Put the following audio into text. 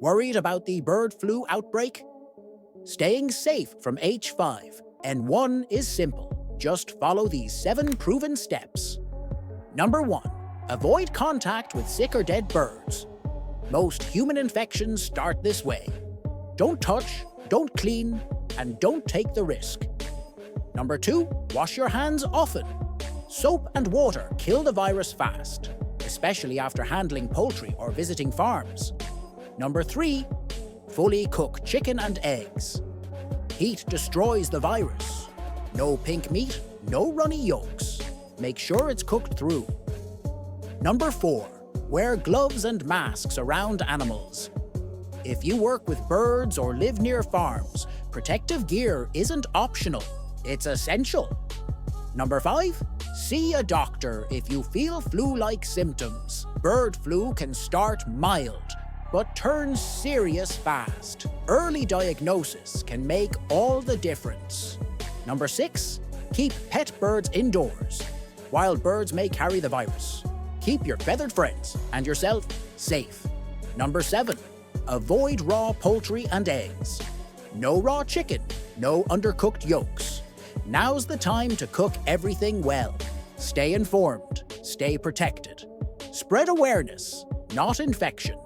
Worried about the bird flu outbreak? Staying safe from H5N1 is simple. Just follow these 7 proven steps. Number 1. Avoid contact with sick or dead birds. Most human infections start this way. Don't touch, don't clean, and don't take the risk. Number 2. Wash your hands often. Soap and water kill the virus fast, especially after handling poultry or visiting farms. Number 3. Fully cook chicken and eggs. Heat destroys the virus. No pink meat, no runny yolks. Make sure it's cooked through. Number 4. Wear gloves and masks around animals. If you work with birds or live near farms, protective gear isn't optional, it's essential. Number 5. See a doctor if you feel flu-like symptoms. Bird flu can start mild, but turn serious fast. Early diagnosis can make all the difference. Number 6. Keep pet birds indoors. Wild birds may carry the virus. Keep your feathered friends and yourself safe. Number 7. Avoid raw poultry and eggs. No raw chicken, no undercooked yolks. Now's the time to cook everything well. Stay informed, stay protected. Spread awareness, not infection.